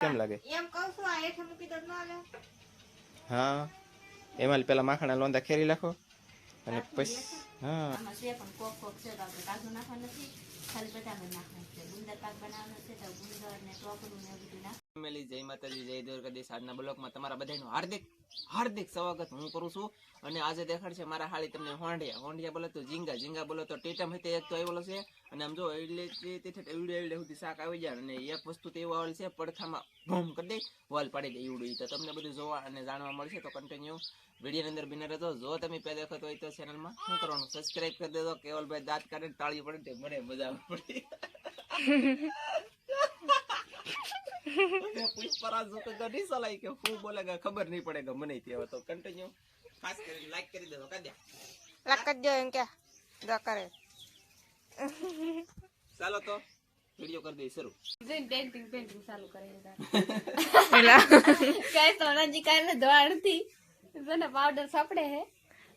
કેમ લાગે? એમ કહું છું આ હેઠે મૂકી દો ન લે. હા, એમાં પેલા માખણા લોંદા ખેરી નાખો અને પછી હા આમાં છે પણ કોક છે તો આપણે કાજુ નાખવા નથી, ખાલી બદામ નાખવા છે. ગુંદર પાક બનાવવાનો છે તો ગુંદર ને ટોપરું ને બધું નાખ. ફેમિલી જય માતાજી, જય દ્વારકાધીશ. આજના બ્લોગમાં તમારા બધાનું હાર્દિક હાર્દિક સ્વાગત હું કરું છું. અને આજે દેખાડશે મારા હાળી તમને હોંડિયા બોલે તો ઝીંગા બોલે તો ટેટમ હતી. એક તો આવેલો છે અને આમ જો એવડે સુધી શાક આવી જાય અને એક વસ્તુ તો એવું આવેલ છે પડખામાં ભૂમ કરી દે વોલ પાડી દે એવડું. તો તમને બધું જોવા અને જાણવા મળશે તો કન્ટિન્યુ વિડીયોની અંદર બિના રહેજો. જો તમે પહેલા વખત હોય તો ચેનલમાં શું કરવાનું, સબસ્ક્રાઇબ કરી દેજો. કેવલભાઈ દાંત કાઢીને તાળી પડે મને મજા પડી. પુષ્પરાજ ગડી સલાઈ કે હું બોલેગા ખબર નહીં પડેગા મને ત્યાં. તો કન્ટિન્યુ ખાસ કરીને લાઈક કરી દેજો. કાદ્યા લાઈક કરી દો એમ કે જો કરે. ચાલો તો વિડિયો કરી દઈએ શરૂ. પેન્ટિંગ ચાલુ કરે પેલા કઈ સોનાજી કાલે ધોળતી મને પાવડર સપડે હે.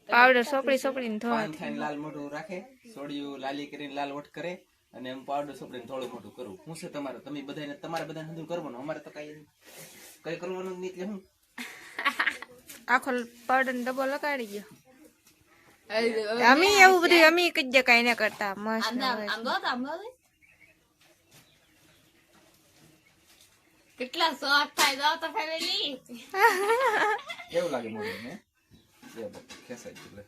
પાવડર સોપડીને પાન ખાઈને લાલ મોઢું રાખે, સોડિયું લાલી કરીને લાલ વટ કરે અને એમ પાવડર સોપડીને થોડું મોટું કરું. હું છે તમારે તમે બધાને તમારે બધાને હંધું કરવાનું, અમારે તો કઈ કરવાનું નહીં. એટલે હું આખો પાવડર ને ડબ્બો લગાડી ગયો. અમે એવું બધું અમે કઈ દે કઈ ના કરતા મસ્ત કેટલા સોફ્ટ થાય જાવ તો ફેમિલી. કેવું લાગે મોઢું ને? ખેસાઈ ગયું લે.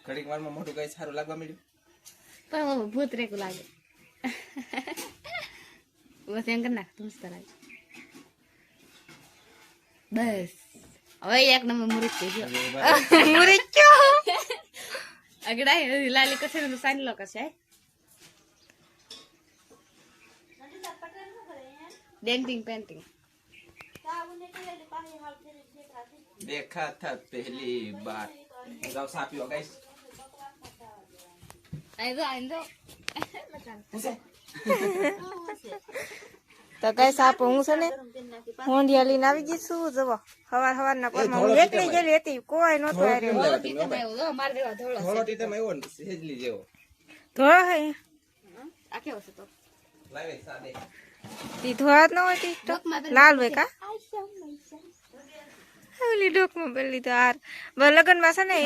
ઘડીક વારમાં મોઢું કઈ સારું લાગવા મળ્યું પણ ભૂત રેકું લાગે. બસ એમ કરી નાખ તું લાગે. બસ હવે એક નંબર મુરત થઈ ગયો. મુરત ક્યો અગડા લાલી કસે તો સાની લો કસે डेंटिंग पेंटिंग देखा था पहली बार. जाओ सापियो गाइस. आइंदो તો ગાઈસ આપ હું છે ને હોંડિયા લઈને આવી ગઈ છું. જવો હવાર ના પરમાં હું એકલી ગયેલી હતી, કોઈ નહોતો આરે. થોડો ટીટમ આવ્યો ને સેજલી જેવો ધોળો હે આ કેવો છે તો લાવે સાદે તી ધોળા ન હોય તી લાલ હોય કા ઓલી ડોકમાં પેલી તો હાર લગન માં છે ને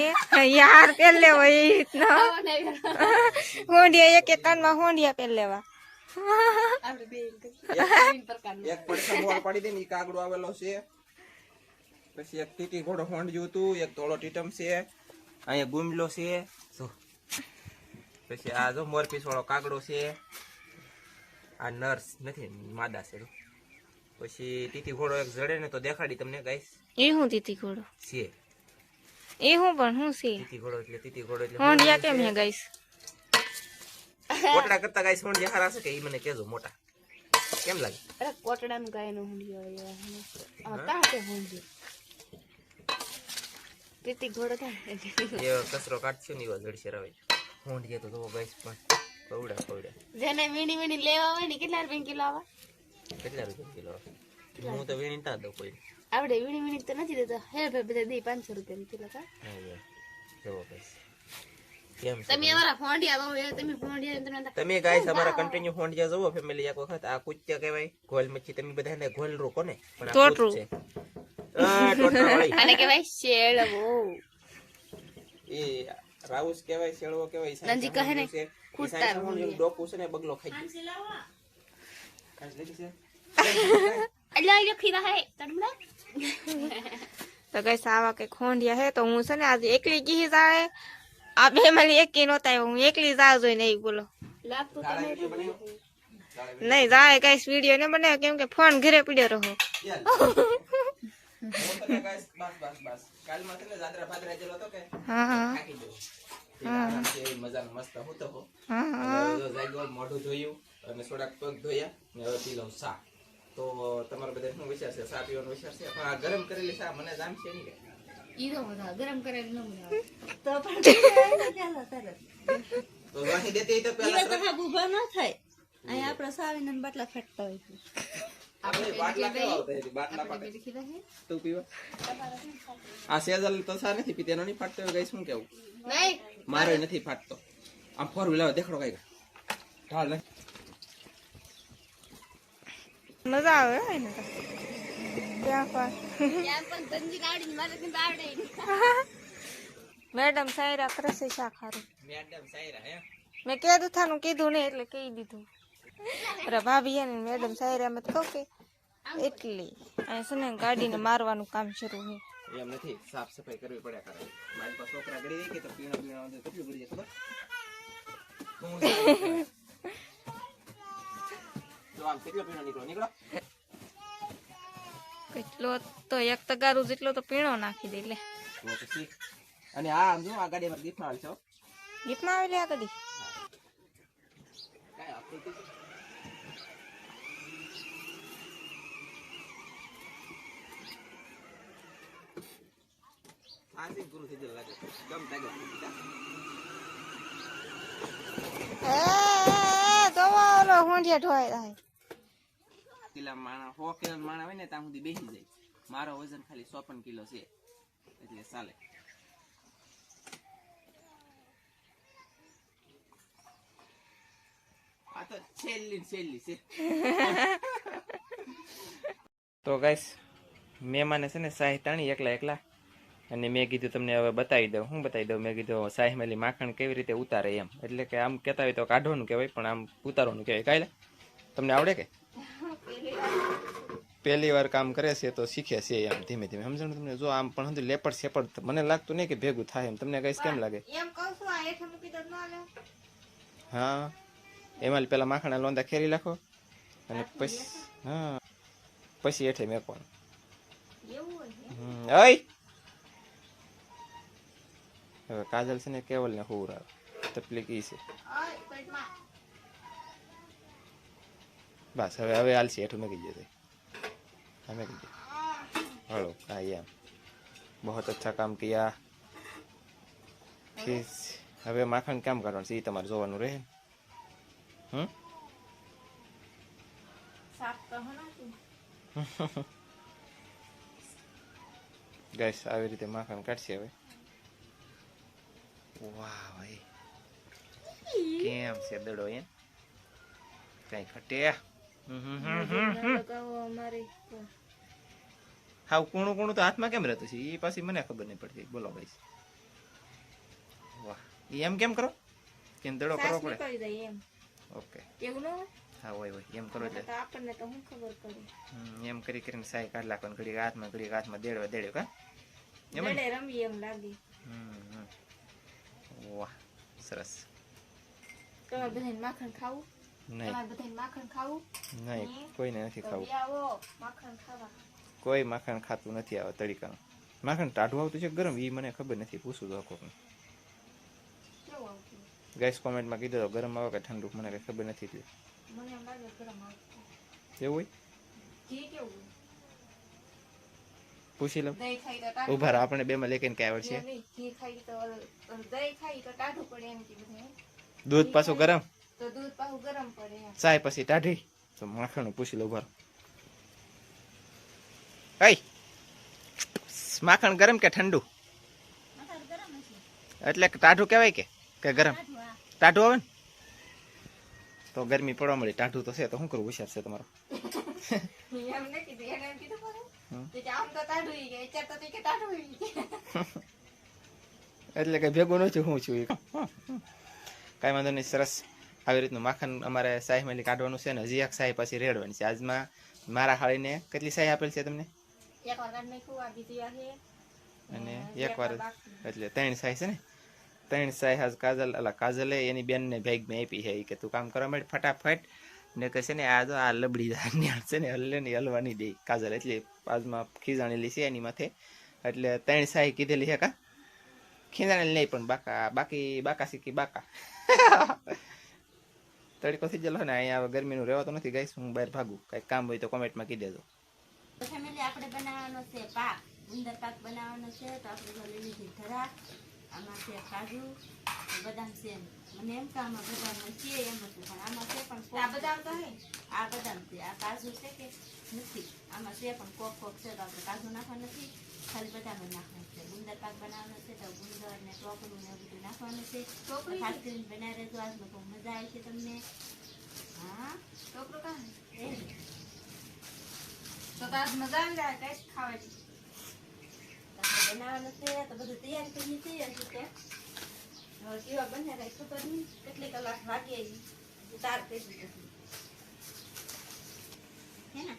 યાર પહેર લેવો એ રીતના હોંડિયા એક કાનમાં હોંડિયા પહેર લેવા. એક પડખા બોળ પાડી દે ને ઈ કાગડો આવેલો છે. પછી એક ટીટી ઘોડો હોંડ્યું હતું, એક ધોળો ટીટમ છે, અહીંયા ગુમલો છે. પછી આ જો મોરપીસ વાળો કાગડો છે. આ નર્સ નથી માદા છે. પછી ટીટી ઘોડો એક જડે ને તો દેખાડી તમને ગાઈસ. એ હું તીતી ઘોડો છે એ હું પણ હું છે ટીટી ઘોડો એટલે હોંડિયા કેમ હે ગાઈસ? કોટડા કરતા ગાઈસ હોંડિયા હારા છે કે ઈ મને કહેજો. મોટા કેમ લાગે? અરે કોટડાનું ગાય નો હોંડિયો આ તા કે હોંડિયો તીતી ઘોડો થાય એ કચરો કાઢશે ને એવા જડશે રવે હોંડિયા તો જો ગાઈસ. પણ પૌડા જેને વીણી લેવા હોય ને કેટલા રૂપિયા કિલો આવા? કેટલા રૂપિયા કિલો? હું તો વીણી તા દઉં કોઈ આવડે વીણી તો નથી દેતો. હે ભાઈ બધા દે 500 રૂપિયા કિલો કા. જવો ગાઈસ કેમ તમે અમારા ફોંડિયા બહુ તમે ફોંડિયા તમે ગાઈસ અમારા કન્ટિન્યુ ફોંડિયા જોવો ફેમિલી. એક વખત આ કુચ્ચા કહેવાય ગોલ મચ્છી. તમે બધાને ગોલ રો કોને પણ આ ટોટરું છે ટોટરા વાળી આને કહેવાય શેળવો. એ રાઉસ કહેવાય, શેળવો કહેવાય. નંજી કહે ને ખૂટતા હું ડોકું છે ને બગલો ખાઈ ગયો. કાઈ લેકી છે અલ્લા લખી રહા હે તડમડા. તો ગાઈસ આવા કે ખોંડિયા હે તો હું છે ને આજે એકલી ગઈ જાય. આ બે માલી એક નહોતા આવ્યો, હું એકલી જાવ જોઈ નહીં. બોલો લાગતું તો નહીં જાય ગાઈસ વિડિયો ને બનાવ્યો કેમ કે ફોન ઘરે પડ્યો રહો. બસ કાલમાં છે ને જાત્રા પાદરા જેલો હતો કે હા ખાકી ગયો. મજાનો મસ્ત હતો હો. અને જાગો મોઢું ધોયું અને થોડાક પગ ધોયા ને હવે પી લઉં સા. તો તમારા બધા શું વિચાર છે? સા પીવાનો વિચાર છે? પણ આ ગરમ કરેલી સા મને જામ છે નહીં કે ઈ તો બધા ગરમ કરેલી ન બનાવે તો પણ તો વાહી દેતી તો પહેલા તો હા ઉભા ન થાય. અહીં આપણે સાવીને બાટલા ફેંકતા હોય છે. આપણે બાટલા કેવા આવતા છે? બાટલા પાટે તું પીવા આ સેજલ તો સા નથી પીતી. એનો નહીં ફાટતો હોય ગાઈસ. શું કેવું? નહીં મારો નથી ફાટતો. આમ ફોર વ્હીલર દેખાડો કઈ ઢાળ ને મજા આવે હે ને તો. ત્યાં પર ત્યાં પણ ધનજી આવડી મારે તો આવડે નહીં. મેડમ સાયરા કરે છે શાક હારું. મેડમ સાયરા હે મેં કીધું થાનું કીધું નહીં એટલે કહી દીધું. અરે ભાભી ને મેડમ સાયરા મત કહો કે એટલી અને છે ને ગાડીને મારવાનું કામ શરૂ છે. એમ નથી, સાફ સફાઈ કરવી પડે કરે. મારી પાસે છોકરા ગળી દે કે તો પીણો પીણો અંદર કેટલું ગળી જાય ખબર? હું સારું. જો આમ કેટલો પીણો નીકળો. કેટલો તો એક તગારું જેટલો તો પીણો નાખી દે એટલે તો પછી અને આ આમ જો આ ગાડી માં ગીફ્ટ આવી છે હો. ગીફમાં આવેલી આ કદી કાંઈ આપતું નથી. આજે ગુરુ થઈ જવા લાગે. દમ તાગે દવા ઓલો હોંડિયા ઢોળાય જાય. કિલા માણા 100 કિલો માણા હોય ને ત્યાં સુધી બેસી જાય. મારો વજન ખાલી 54 કિલો છે એટલે ચાલે. આ તો છેલ્લી છે. તો ગાઈસ મહેમાને છે ને શાહી તાણી એકલા અને મેં કીધું તમને હવે બતાવી દઉં. હું બતાવી દઉં? મેં કીધું શાહીમેલી માખણ કેવી રીતે ઉતારે એમ. એટલે કે આમ કહેતા હોય તો કાઢવાનું કહેવાય પણ આમ ઉતારવાનું કહેવાય. કાલે તમને આવડે કે પહેલી વાર કામ કરે છે તો શીખે છે એમ ધીમે ધીમે. સમજણ તમને? જો આમ પણ હતું લેપડ સેપડ મને લાગતું નહીં કે ભેગું થાય એમ. તમને કઈશ કેમ લાગે? એમ કહું છું આ હેઠે મૂકી દો ન લે. હા એમાં પેલા માખણા લોંદા ખેરી નાખો અને પછી હા પછી હેઠે મેકવાનું. એવું હોય અય હવે કાજલ છે ને કેવલ ને હુર આવે તકલીફ ઈ છે. ઓય પેટમાં બસ હવે હાલશે હેઠું મેકી જશે. હા મેકી દે. હલો હા એમ બહુત અચ્છા કામ કિયા. ફિર હવે માખણ કામ કરવાનું છે એ તમારે જોવાનું રહે. સાફ તો હના તું ગેસ આવી રીતે માખણ કાઢશે હવે. વાહ ભાઈ કેમ છે દડો એમ કઈ ખટે. લગાવો અમારી હાવ કૂણું તો હાથમાં કેમ રહેતું છે એ પાછી મને ખબર નહીં પડતી. બોલો ભાઈ વાહ એમ કેમ કરો? કેમ દડો કરવો પડે? કરી દઈએ એમ. ઓકે એવું ન હોય હા હોય એમ કરો એટલે તો આપણને તો હું ખબર પડે. એમ કરીને સાઈ કાઢ લાખવાનું ઘડી હાથમાં દેડવા કા એમ ને? દડે રમી એમ લાગે. વાહ સરસ. તમારે બધાને માખણ ખાવું? નહીં તમારે બધાને માખણ ખાવું? નહીં કોઈને નથી તો ખાવું. આવો માખણ ખાવા. કોઈ માખણ ખાતું નથી આવે તડીકાનું. માખણ ટાઢું આવતું છે ગરમ એ મને ખબર નથી. પૂછું તો કોકને. કેવું આવતું? ગાઈસ કોમેન્ટમાં કીધું તો ગરમ આવે કે ઠંડુ મને કઈ ખબર નથી. મને એમ લાગે ગરમ આવતું. એવું હોય ઘી કેવું હોય? પૂછી લો. દહીં ખાઈ તો ટાઢું ઉભા રહો આપણે બેમાં લેકીને કઈ આવડશે. પડે. નહીં, ઘી ખાઈ તો દહીં ખાઈ તો ટાઢું પડે એમ કે બધા. દૂધ પાછું ગરમ તો દૂધ પાછું ગરમ પડે એમ. ચાય પછી ટાઢી તો માખણ પૂછી લો. ઉભા રહો. માખણ ગરમ કે ઠંડુ? એટલે ટાઢું કહેવાય કે ગરમ? ટાઢું આવે ને તો ગરમી પડવા મળી. ટાઢું તો છે તો શું કરવું? હોશિયાર છે તમારો. એમ નહીં કીધું, એને એમ કીધું ખરું? તો કે આમ તો ટાઢું ઈ કે, અત્યારે તો કે ટાઢું ઈ કે. એટલે કે ભેગું નથી હું છું. કાંઈ વાંધો નહીં. સરસ આવી રીતનું માખણ અમારે શાહીમેલી કાઢવાનું છે ને હજી એક શાહી પછી રેડવાની છે. આજમાં મારા હાળીને કેટલી શાહી આપેલ છે તમને? એક વાર કાઢી નાખ્યું, આ બીજી આ છે. અને એક એક વાર બાકી. એટલે 3 શાહી છે ને. 3 શાહી આજ કાજલે એની બેનને ભેગ મેં આપી છે કે તું કામ કરવા માંડ ફટાફટ ને કે છે ને આ જો આ લબડી છે ને હલ્લે ને હલવા નહીં દે કાજલ. એટલે આજમાં ખીજાણેલી છે એની માથે એટલે 3 શાહી કીધેલી છે. કા ખીજાણેલી નહીં પણ બાકા શીખી બાકા. તડકો થઈ ગયેલો ને અહીંયા હવે ગરમીનું રહેવાતું નથી. ગાઈસ હું બહાર ભાગું. કંઈક કામ હોય તો કોમેન્ટમાં કહી દેજો. ફેમિલી આપણે બનાવવાનો છે પાક ગુંદર પાક બનાવવાનો છે. તો આપણે જો લઈ લીધી ધરા, આમાં છે કાજુ, બદામ છે. મને એમ કે આમાં બદામ છે એમ હતું પણ આમાં છે પણ આ બદામ તો હે. આ બદામ છે, આ કાજુ છે કે નથી? આમાં છે પણ કોક છે તો આપણે કાજુ નાખવા નથી, ખાલી બદામ જ નાખવાનું છે. ગુંદર પાક બનાવવાનો છે તો ગુંદર ને ટોપરું ને બધું નાખવાનું છે. ટોપરું ખાસ કરીને બનાવી રહેજો. આજમાં બહુ મજા આવી છે તમને. હા છોકરો કાં? એ તો આજ મજા આવી જાય ટેસ્ટ ખાવાની. આપણે બનાવવાનું છે તો બધું તૈયાર કરી છે હજી તો. હવે કેવા બને કઈ ખબર નહીં, કેટલી કલાક વાગે ઉતાર થઈ જશે હે ને.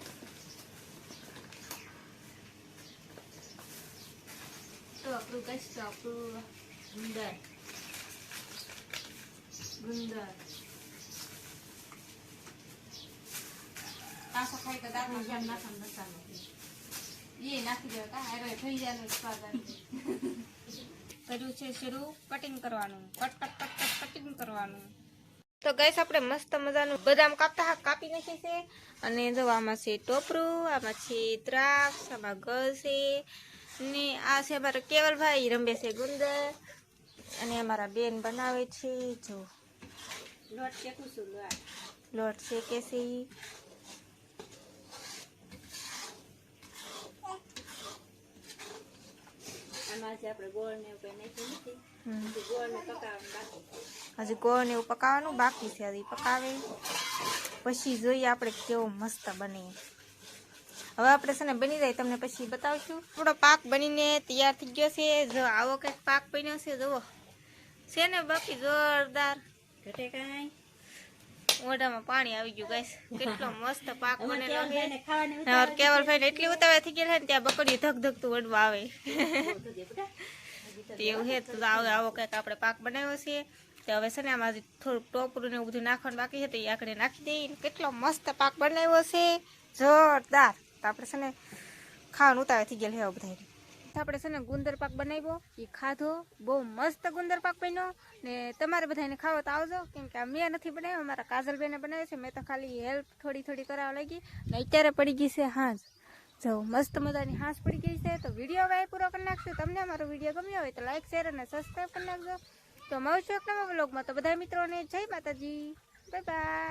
તો આપણું કઈ તો આપણું ગુંદર પાછો ખાઈ તો દાંતમાં જેમ નાખવાનો મસાલો એ નાખી દેવા કા હારે થઈ જાય સ્વાદ આવી કર્યું છે શરૂ કટિંગ કરવાનું કટિંગ કરવાનું. તો ગઈસ આપણે મસ્ત મજાનું બદામ કાપી નાખી છે. અને જો આમાં છે ટોપરું, આમાં છે દ્રાક્ષ, આમાં ગળ છે ને આ છે અમારા કેવલભાઈ રમે છે ગુંદર અને અમારા બેન બનાવે છે. જો લોટ શેકું છું લોટ શેકે છે. આમાં જે આપણે ગોળ ને એવું કઈ નાખ્યું નથી, ગોળ ને પકાવવાનું બાકી. હજી ગોળ ને એવું પકાવવાનું બાકી છે. હજી પકાવે પછી જોઈએ આપણે કેવો મસ્ત બને. હવે આપણે છે ને બની જાય તમને પછી બતાવશું. થોડો પાક બનીને તૈયાર થઈ ગયો છે. જો આવો કંઈક પાક બન્યો છે. જુઓ છે ને બાકી જોરદાર. ઘટે કાંઈ મોઢામાં પાણી આવી ગયું ગાઈસ. કેટલો મસ્ત પાક અમારે બનેલો છે. કેવલભાઈને ખાવાની હવે ઉતાવળ કેવલભાઈ એટલી ઉતાવળ થઈ ગયેલા ને ત્યાં બકડીયું ધક ધકતું વડવા આવે. બહુ થઈ ગઈ બેટા. એવું છે તો આવો કંઈક આપણે પાક બનાવ્યો છે. તો હવે છે ને આમાં થોડુંક ટોપરું ને એવું બધું નાખવાનું બાકી છે તો એ આખરે નાખી દઈએ. કેટલો મસ્ત પાક બનાવ્યો છે જોરદાર. તો આપણે છે ને ખાવાનું ઉતાવળ થઈ ગયેલ છે બધા. આપણે છે ને ગુંદર પાક બનાવ્યો એ ખાધો. બહુ મસ્ત ગુંદર પાક બન્યો ને તમારે બધાને ખાવો તો આવજો. કેમ કે આ મેં નથી બનાવ્યો, અમારા કાજલબેને બનાવ્યો છે. મેં તો ખાલી હેલ્પ થોડી કરાવવા લાગી ને અત્યારે પડી ગઈ છે હાંજ. જો મસ્ત મજાની હાંસ પડી ગઈ છે. તો વિડીયો હવે પૂરો કરી નાખશું. તમને અમારો વિડીયો ગમ્યો હોય તો લાઈક શેર અને સબસ્ક્રાઈબ કરી નાખજો. તો મળશું એક નવા વ્લોગમાં. તો બધા મિત્રોને જય માતાજી, બાય બાય.